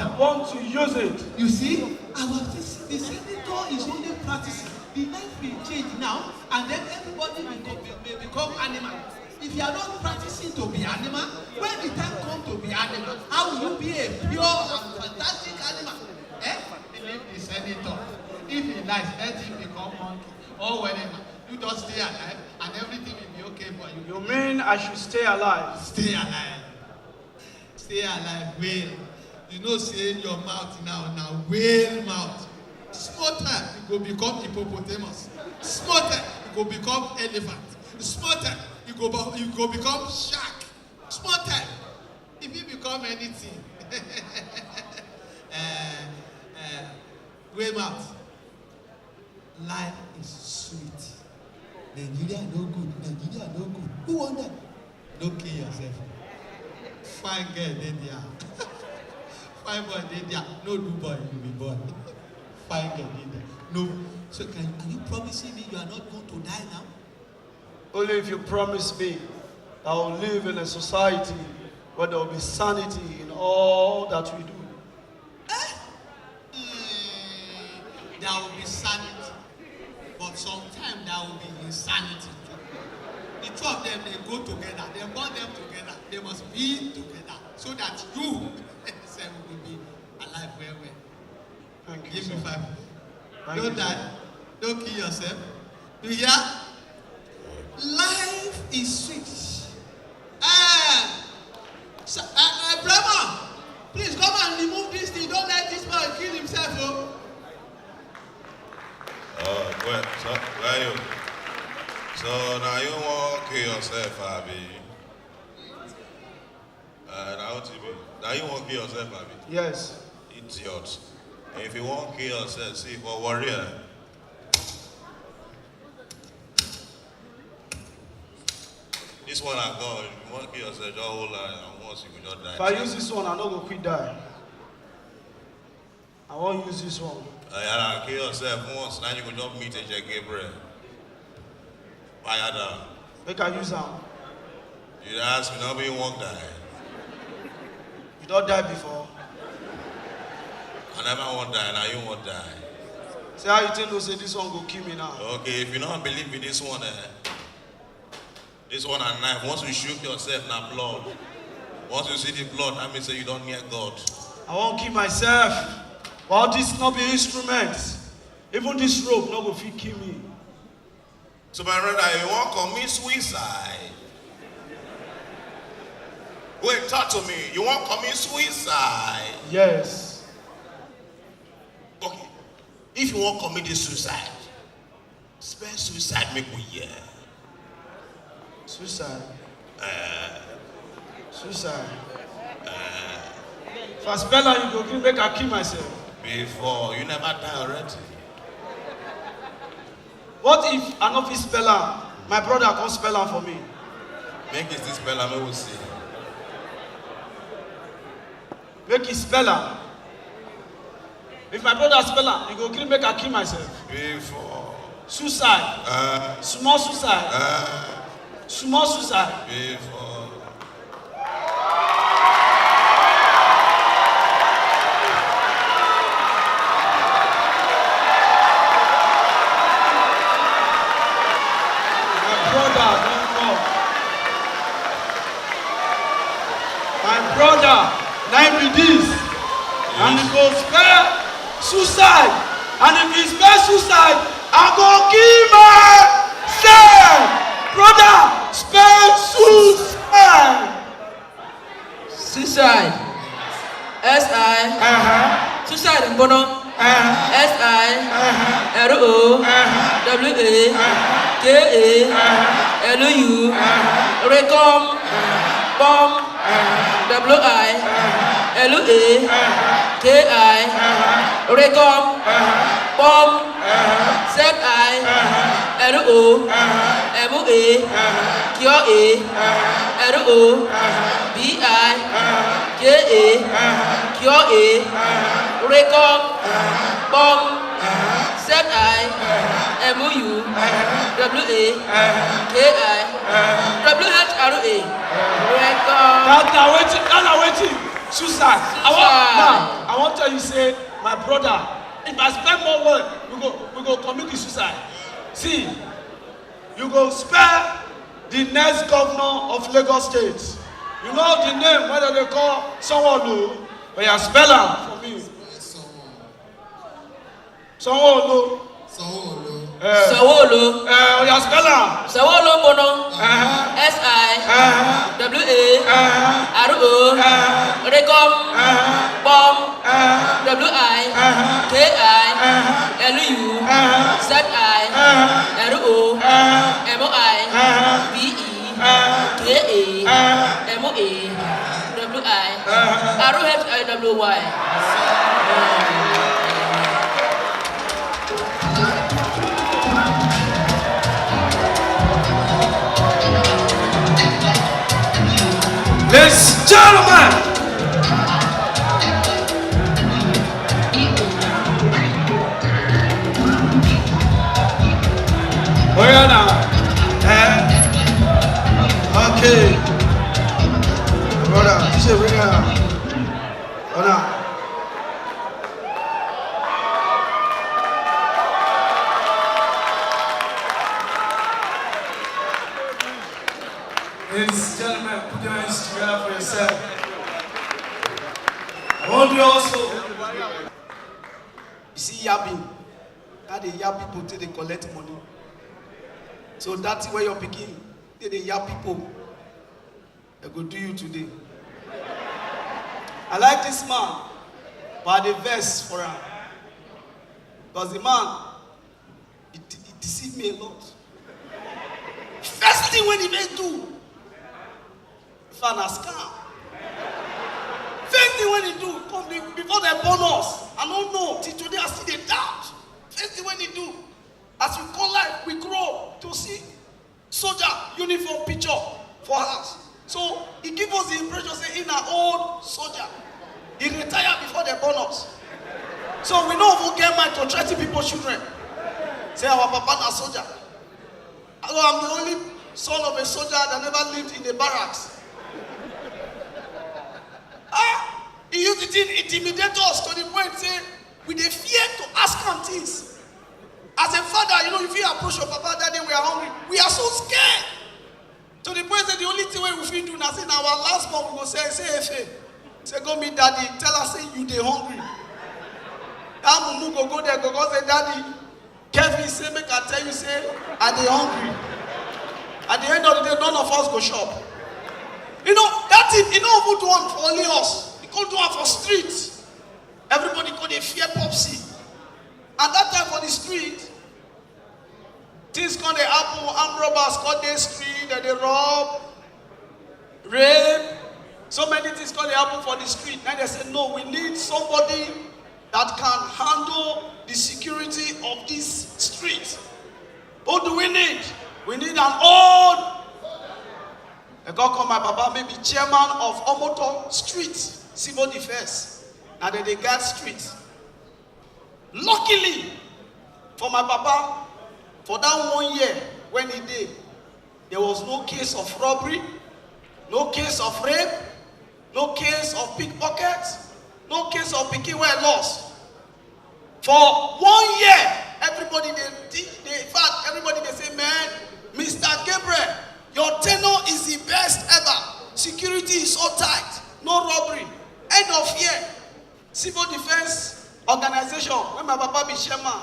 I want to use it. You see, the senator is only practicing. The life will change now, and then everybody may become animal. If you are not practicing to be animal, when the time comes to be animal, how will you be a pure and fantastic animal? Believe the senator. If he likes, let him become monkey or whatever. You just stay alive, and everything will be okay for you. You mean I should stay alive? Stay alive. Stay alive, whale. You know, say your mouth now, whale mouth. Small time, you go become hippopotamus. Small time, you go become elephant. Small time, you go become shark. Small time, if you become anything. Whale mouth. Life is sweet. Nigeria no good. Nigeria no good. Who want that? Don't kill yourself. Fine girl, they there. Fine boy, they there. No do boy, you be boy. Fine girl, they there. No. So are you promising me you are not going to die now? Only if you promise me I will live in a society where there will be sanity in all that we do. There will be sanity. But sometimes there will be insanity too. The two of them, they go together. They want them together. They must be together. So that you will be alive well. Thank you. Give me 5. Thank Don't you, die. sir. Don't kill yourself. You hear? Life is sweet. Brahma, please come and remove this thing. Don't let this man kill himself. Oh. Well, so where you? So now you won't kill yourself, Abby. Now you won't kill yourself, Abby. Yes. Idiot. If you won't kill yourself, see for warrior. This one I got. If you won't kill yourself, just hold on, and once you will just die. If I use this one, I'm not going to quit die. I won't use this one. You kill yourself once, now you can just meet Angel Gabriel. Bayada. Make I use them. You ask me, nobody won't die. You don't die before. I never won't die, now you won't die. Say how you think to say this one go kill me now. Okay, if you don't believe in this one, this one and knife, once you shoot yourself, now blood. Once you see the blood, that means you don't near God. I won't kill myself. While this not be instruments, even this rope not go fit kill me. So my brother, you won't commit suicide. Wait, talk to me. You won't commit suicide. Yes. Okay. If you won't commit this suicide, spell suicide make we hear. Suicide. Suicide. If I spell out, you go make I kill myself. Before, you never die already. What if I not fit spell out? My brother can't spell out for me. Make it this spell, I will see. Make it spell out. If my brother spell out, you go make I kill myself. Before. Suicide. Small suicide. Small suicide. Before. Now be this, and he go spell suicide, and if he spell suicide, I go kill myself. Brother, spell suicide. Suicide. S-I. Suicide in Bono. S-I. R-O. W-A. K-A. L-U. Recom. Bomb. W-I. L-U-A. K-I. Recom. Bomb. Z-I. L-O. M-O-A. Q-A. L-O. B-I. K-A. Q-A. Recom. Bomb. Z-I. M-O-U. W-A. K-I. W-H-R-A. Recom. That's waiting. Suicide. I I want to tell you, say, my brother, if I spend more work, we go commit the suicide. See, you go spare the next governor of Lagos State. You know the name, whether they call Sanwo-Olu, but you spell am for me. Sanwo-Olu. Sanwo-Olu. You spell am. Sanwo-Olu Bono. S-I-W-A-R-O. Rekom. Bom. W-I-K-I-L-U. Z-I-R-O. M-O-I-B-E-K-A-M-O-A. W-I. R-O-H-I-W-Y. Ladies and gentlemen, oh yeah now, okay, brother, you should bring it up. Oh now. Ladies and gentlemen, put your hands together for yourself. I want you also. You see yapping. How they yap people till they collect money. So that's where you're picking. Till they yap people. They go do you today. I like this man, but the verse for him. Because the man, he deceived me a lot. First thing when he may do, fan a scam. First thing when he do, come before they bonus. I don't know. Till today I see the doubt. First thing when he do, as we call life, we grow to see soldier uniform picture for us. So he give us the impression say in an old soldier. He retired before the bonus. So we know who get mind to threaten people's children. Say our papa na soldier. I'm the only son of a soldier that never lived in the barracks. He used it to intimidate us to the point say we dey fear to ask him things. As a father, you know, if you approach your papa that day we are hungry, we are so scared. To the point that the only thing we feel do now say now our last month we go say Efe, say go meet daddy, tell us say you dey hungry. That mumu go there, go say daddy, Kevin say make I tell you say I dey hungry. At the end of the day, none of us go shop. You know, that thing, you know who do one for only us. He can't do one for streets. Everybody call they fear Popsy. And that time for the street, things called the apple, armed robbers called the street, and they rob, rape, so many things called the apple for the street. Now they said, no, we need somebody that can handle the security of this street. Who do we need? We need an old, I got call my papa, maybe chairman of Omoto Street, Civil Defense. Now they get street. Luckily, for my papa, for that 1 year when he did, there was no case of robbery, no case of rape, no case of pickpockets, no case of picking where lost. For 1 year, everybody in fact, everybody they say, man, Mr. Gabriel, your tenure is the best ever. Security is so tight, no robbery. End of year, civil defense organization, when my papa be chairman,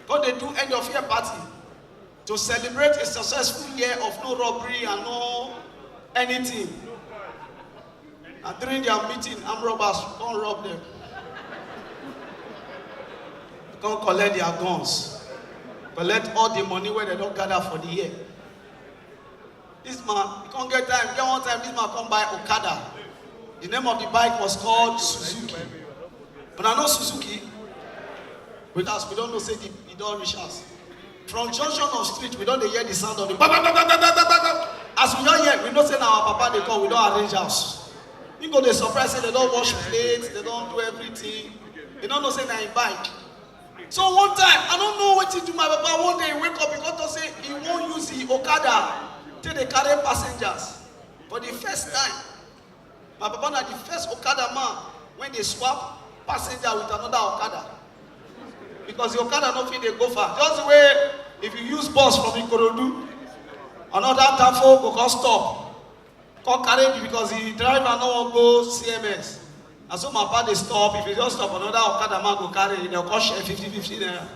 go they do end of year party to celebrate a successful year of no robbery and no anything. And during their meeting, armed robbers don't rob them. They can't collect their guns, collect all the money where they don't gather for the year. This man, he can't get time. Get one time, this man come by Okada. The name of the bike was called Suzuki. But I know Suzuki, with us, we don't know say he don't reach us. From junction of street, we don't hear the sound of the as we don't hear, we don't say now our papa they come, we don't arrange house. You go they surprise say they don't wash plates, they don't do everything. They don't know say na in bike. So one time, I don't know what to do. My papa one day he wake up because to say he won't use the Okada till they carry passengers. For the first time, my papa na the first Okada man when they swap passenger with another Okada. Because the Okada no fit dey go far. Just the way if you use bus from Ikorodu, another Tafo go come stop. Come carry you because the driver no wan go CMS. And so my papa dey stop. If you just stop, another Okada man go carry you. They'll cost share 50-50 naira.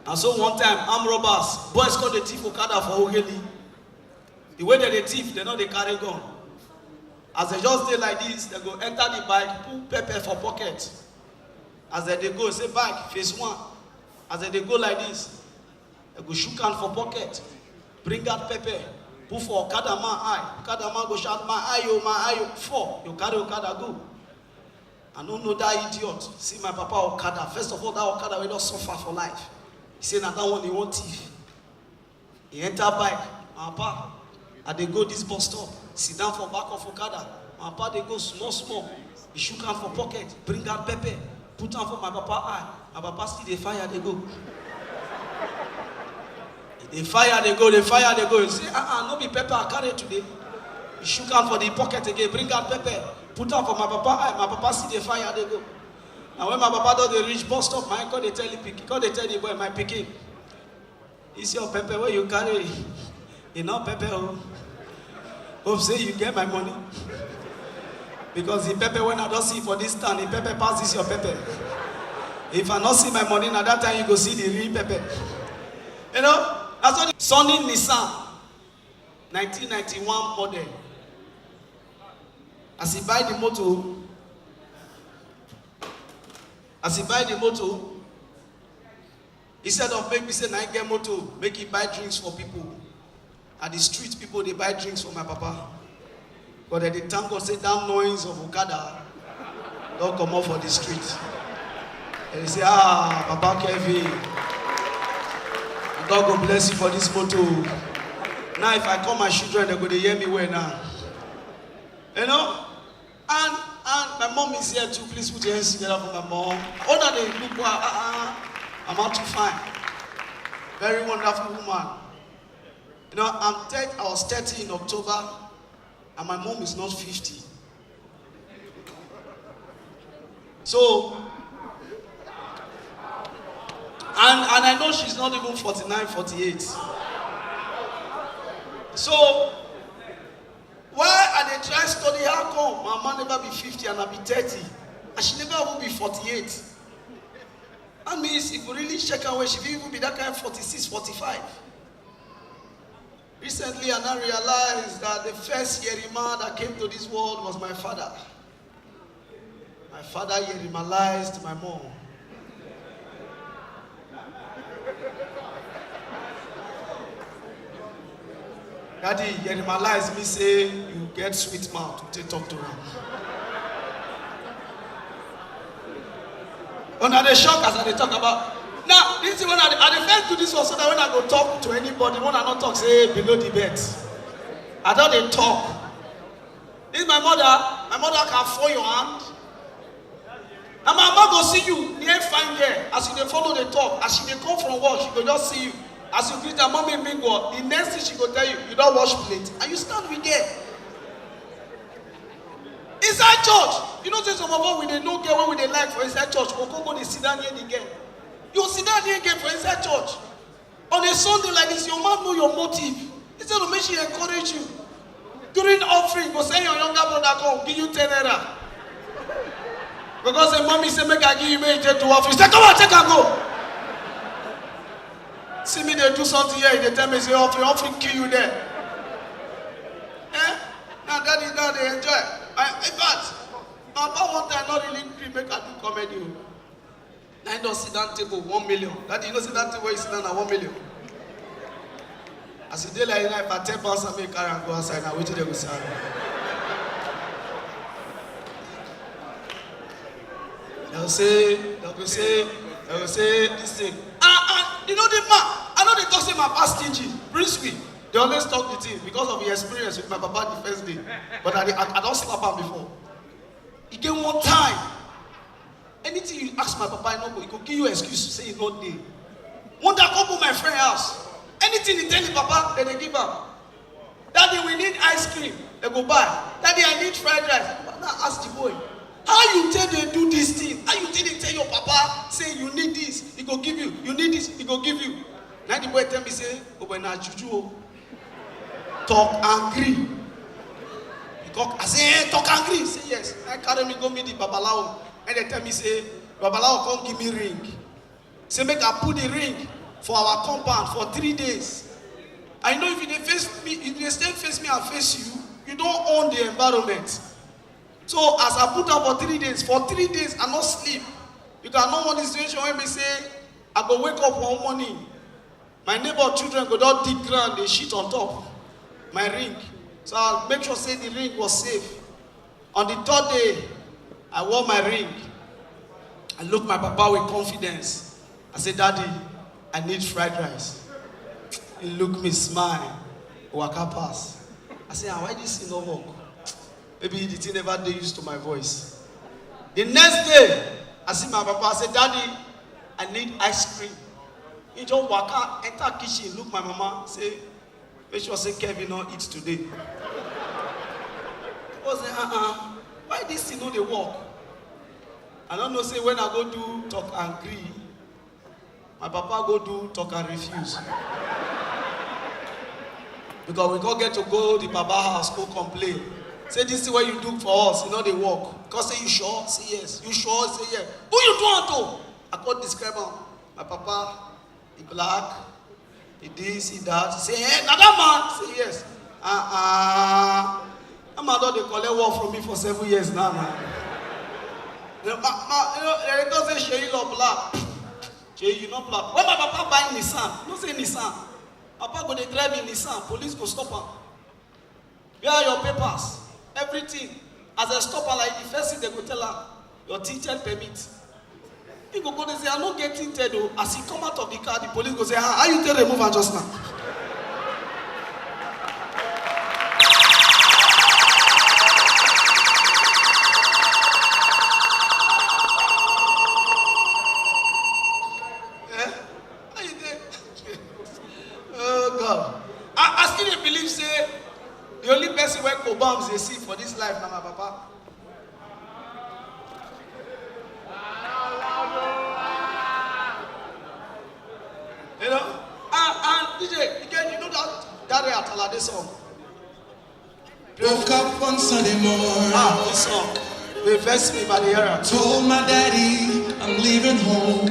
And so one time, armed robbers, boys call the thief Okada for Ogeli. The way that they thief, they know they carry gun. As they just stay like this, they go enter the bike, put pepper for pocket. As they go, say bike, face one. As they go like this, they go shook hand for pocket, bring out pepper, put for Okada man eye. Okada man go shout, my eye, yo, four. You carry Okada go. I don't know that idiot. See my papa Okada. First of all, that Okada will not suffer for life. He said that one he want thief. He enter bike, my papa. And they go this bus stop, sit down for back of Okada. My papa they go small. He shook hand for pocket, bring out pepper, put on for my papa eye. My papa still they fire, they go. They fire, they go. You say, no be pepper I carry today. He shook hand for the pocket again, bring out pepper, put on for my papa eye. My papa still they fire, they go. And when my papa does the reach bus stop, my uncle they tell the boy, my pikin, it's your pepper where you carry. You know pepper, hope say you get my money. Because the pepper when I don't see for this town, the pepper passes your pepper. If I not see my money, now that time you go see the real pepper. You know, that's what Sunny Nissan, 1991 model. As he buy the motor, instead of make me say, I get motor, make him buy drinks for people. At the street, people, they buy drinks for my papa. But at the time, God say, that noise of Okada, don't come out for the street. And they say, Papa Kevin, God go bless you for this motor. Now, if I call my children, they're going to hear me well now. You know? And my mom is here too. Please put your hands together for my mom. Oh, no, they look, I'm out to find. Very wonderful woman. You know, I was 30 in October, and my mom is not 50. So, and I know she's not even 49, 48. So, why are they trying to study? How come my mom never be 50 and I be 30, and she never will be 48? That means if you really check her way, she will even be that kind of 46, 45. Recently, I now realized that the first Yerima that came to this world was my father. My father Yerimalized my mom. Daddy Yerimalized me say, you get sweet mouth to talk to him. When I shock as I talk about. Now, this is when I first do this one so that when I go talk to anybody, when I not talk, say below the bed. I don't they talk. This is my mother. My mother can fold your hand. And my mama go see you near fine girl. As you dey follow the talk, as she dey come from work, she go just see you. As you greet her, mommy mingle, the next thing she go tell you, you don't wash plate. And you stand with her. Inside church, you know say some of us we dey no girl when we dey like for inside church. We go dey sit down near the girl. You sit down here again for inside church. On a Sunday like this, your man know your motive. Instead of make she encourage you. During offering, go say your younger brother come, give you 10 naira. Because the mommy say, make I give you money to offering. Say, come on, take and go. See me, they do something here, they tell me, say, offering kill you there. Now daddy, now they enjoy. In fact, my papa one time not really make I do comedy. I don't sit down table 1 million. That you know sit down table is sit down at 1 million. As a day like that, if I 10 pounds I make carry and go outside now, wait till they go say. They'll say this thing. You know the man, I know they talk say my past stingy, Prince we. They always talk the thing because of the experience with my papa the first day. But I don't slap him before. He gave one time. Anything you ask my papa, he could give you an excuse to say he's not there. One day I come to my friend's house. Anything he tell his papa, then they give him. Daddy, we need ice cream. They go buy. Daddy, I need fried rice. Now ask the boy. How you tell they do this thing? How you tell they tell your papa, say you need this, he go give you. You need this, he go give you. Now the boy tell me, say, oh, when I juju, talk angry. I say, hey, talk angry. Say, yes. I carry me go meet the Babalawo. And they tell me, say, Babalawo, come give me ring. Say, make I put the ring for our compound for 3 days. I know if you face me, if you still face me and face you, you don't own the environment. So as I put up for 3 days, I not sleep. You cannot want the situation when we say, I go wake up one morning. My neighbor children go down dig ground, they shit on top. My ring. So I'll make sure say the ring was safe. On the 3rd day, I wore my ring. I looked my papa with confidence. I said, Daddy, I need fried rice. He looked me, smile, waka pass. I said, why this thing not work? Maybe the thing never dey used to my voice. The next day, I see my papa, I said, Daddy, I need ice cream. He just waka, enter kitchen, look my mama, say, make sure say Kevin not eat today. I say, why this thing no dey work? I don't know, say when I go do talk and agree, my papa go do talk and refuse. Because we go get to go the Baba house, go complain. Say this is what you do for us, you know they work. Because say you sure, say yes. You sure, say yes. Who you doing to? I can't describe him. My papa, he black, he this, he that. Say, hey, now that man, say yes. That man don't they collect work from me for 7 years now, man. You know, they don't say Shey you black. Shey you not black. When my papa buy Nissan, don't say Nissan. Papa go they drive in Nissan, police go stop him. Where are your papers? Everything. As I stop her, like the first thing they go tell her, your tinted permit. He go they say, I'm not getting tinted though. As he come out of the car, the police go say, how you tell remove her just now? How you tell? Oh God. I still dey believe say the only person wey Obama they see for this life na my papa. You know? And DJ, again, you know that Atalade song? Woke up on Sunday morning. This song. They vex me by the era. Told my daddy I'm leaving home.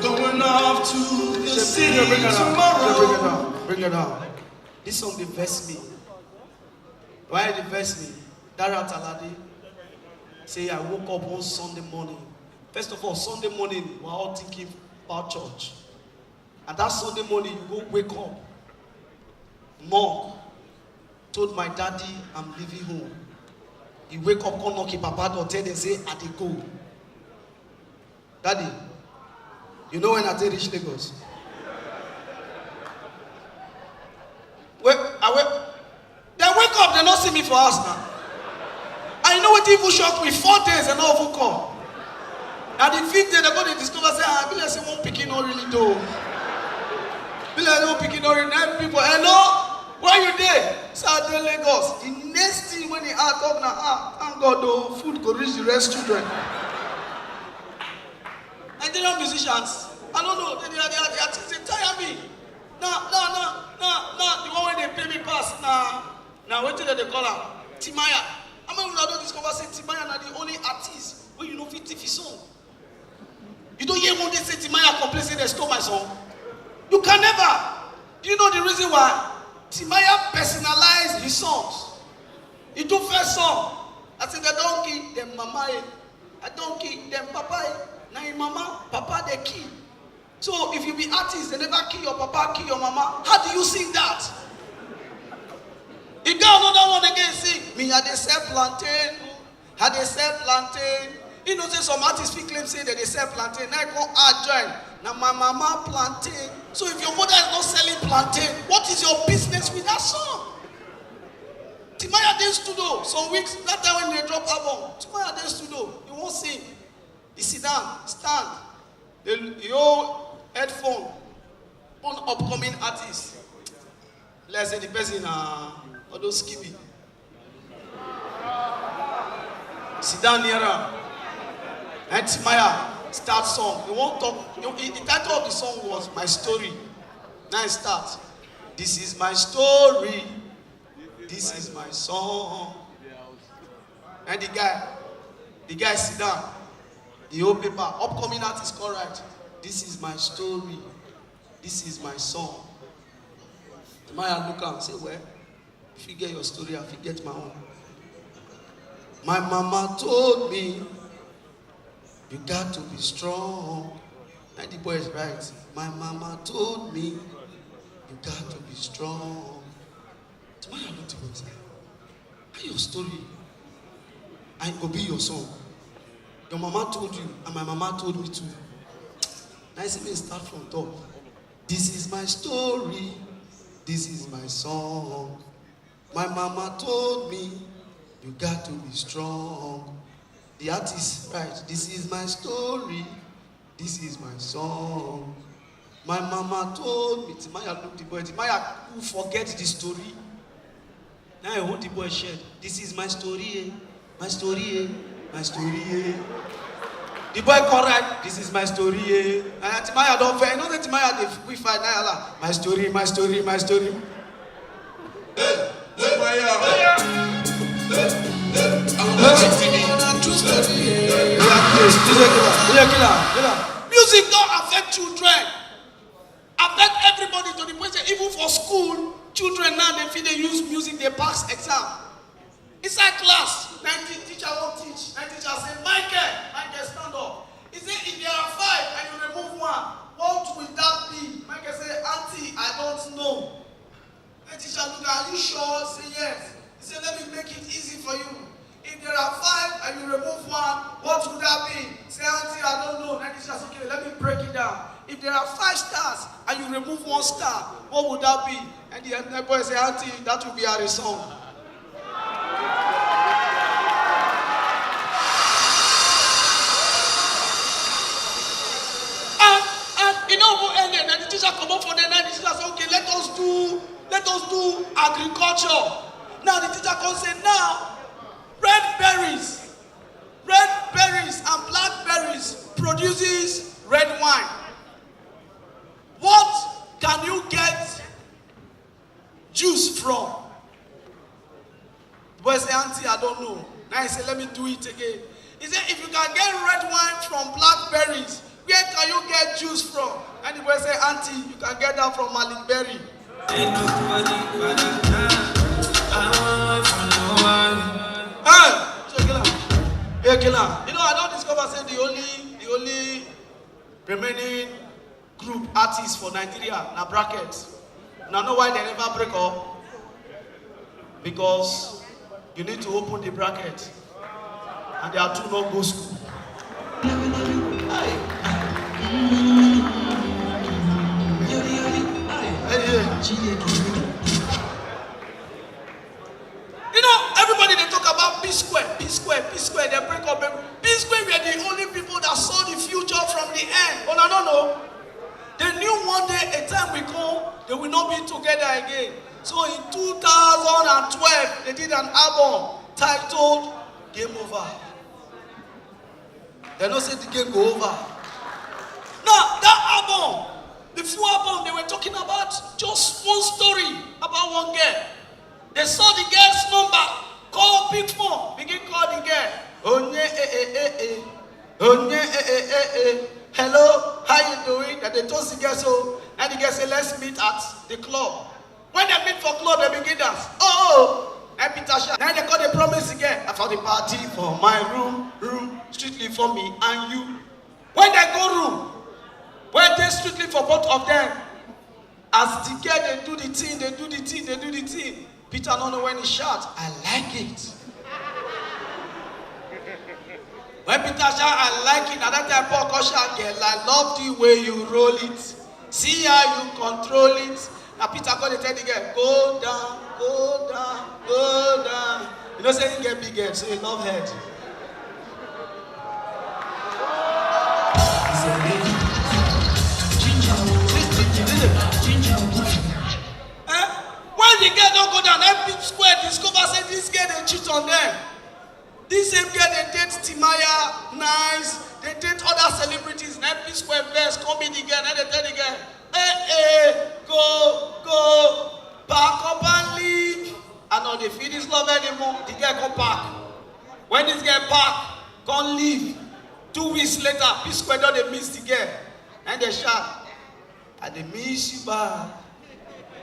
Going off to the city tomorrow. Bring it down. This song they vex me. Why they vex me? Dara Talade say I woke up one Sunday morning. First of all, Sunday morning we're all thinking about church. And that Sunday morning you go wake up. Mom told my daddy I'm leaving home. He wake up, come knock his papa door, tell them say I dey go. Daddy, you know when I take reach Lagos? They wake up, they not see me for us now. I know what people shock me 4 days and not even come. Now the 5th day they go to discover say, I like say one picking not really do. Be like no picking not really people. Hello, where you there? Say I dey Lagos. The next thing when he talk now, thank God though, food could reach the rest children. Nigerian musicians, I don't know, they tire me. No, the one when they pay me pass, now wait till they call her Timaya. I mean, we don't discover say Timaya na the only artist where you know fit his song. You don't hear when they say Timaya complain say they stole my song. You can never. Do you know the reason why? Timaya personalized his songs. He do first song. I said they don't kill them mama. I don't kill them papa. Now your mama, papa they kill. So if you be artist, they never kill your papa, kill your mama. How do you sing that? He got another one again sing. Me had they sell plantain. Had they sell plantain. You know say some artists people claim say that they sell plantain. Now I go join. Now my mama plantain. So if your mother is not selling plantain, what is your business with that song? Timaya did studio. Some weeks, that time when they drop album, Timaya did studio. He won't sing. He sit down, stand. Your headphone on upcoming artists. Let's say the person all those skibby. Sit down near her. And Timaya start song. He won't talk. The title of the song was My Story. Now it starts. This is my story. This is my song. And the guy sit down. The whole paper. Upcoming artist correct. This is my story. This is my song. Timaya look at and say, well, if you get your story, I forget my own. My mama told me, you got to be strong. And the boy is right. My mama told me, you got to be strong. Tomorrow I looked at him and said, how your story? I go be your song. Your mama told you, and my mama told me too. Now I see me start from top. This is my story. This is my song. My mama told me, you got to be strong. The artist, right? This is my story. This is my song. My mama told me. Timaya looked the boy. Timaya who forget the story. Now I hold the boy shirt. This is my story. My story. My story. The boy correct. This is my story. And Timaya don't fair. You know that Timaya we fight now. My story. My story. My story. Music don't affect children. Affect everybody to the point that even for school, children now they use music, they pass exam. Inside class, 90 teacher won't teach. 90 teacher say, Michael, stand up. He say, if there are 5 and you remove one, what will that be? Michael say, Auntie, I don't know. And teacher look, are you sure? Say yes. He said, let me make it easy for you. If there are 5 and you remove one, what would that be? Say, Auntie, I don't know. Then teacher says, okay, let me break it down. If there are 5 stars and you remove 1 star, what would that be? And the boy say, Auntie, that will be our song. And you know, and the teacher come up for the night. The teacher say, okay, let us do agriculture. Now the teacher can say, now red berries and blackberries produces red wine. What can you get juice from? The boy say, Auntie, I don't know. Now he said, let me do it again. He said, if you can get red wine from blackberries, where can you get juice from? And the boy say, Auntie, you can get that from Malik Berry. You know, I don't discover say the only remaining group artists for Nigeria na bracket. Now know why they never break up? Because you need to open the bracket, and there are 2 no go school. You know, everybody they talk about P Square. They break up. P Square were the only people that saw the future from the end. Oh no. They knew one day a time will come, they will not be together again. So in 2012, they did an album titled Game Over. They don't say the game go over. Now that album, the full album, they were talking about just one story about one girl. They saw the girl's number, call big phone, begin call the girl. Hello, how you doing? And they told the girl so, and the girl said, let's meet at the club. When they meet for club, they begin dance. And Peter Shah. Now they call the promise again. I found the party for my room, strictly for me and you. When they go room, when they strictly for both of them, as the girl they do the thing. Peter don't know when he shouts, I like it. When Peter shout, I like it. At that time, Paul called shout, girl, I love the way you roll it. See how you control it. Now Peter called the tell the girl, go down. You know, saying get big head, so you love head. When the girl don't go down, every square discover say this girl they cheat on them. This same girl, they date Timaya, nice. They date other celebrities. Now P-Square verse, come be the girl. Now they tell the girl, go, back up and leave. And now they feel this love anymore. The girl come back. When this girl back, come leave. 2 weeks later, P-Square don't they miss the girl. And they shout, I dey miss you back.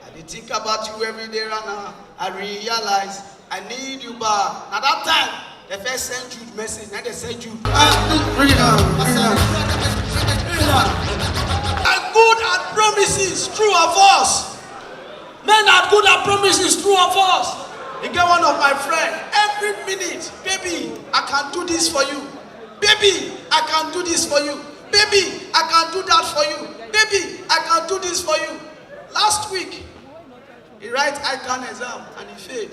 I dey think about you every day right now. I realize I need you back. Now that time, they first send Jude message. Now they send Jude. Bring it on. Are good at promises, true or false? Men are good at promises, true or false? You get one of my friends, every minute, baby, I can do this for you. Baby, I can do this for you. Baby, I can do that for you. Baby, I can do this for you. Last week, he write ICANN exam and he failed.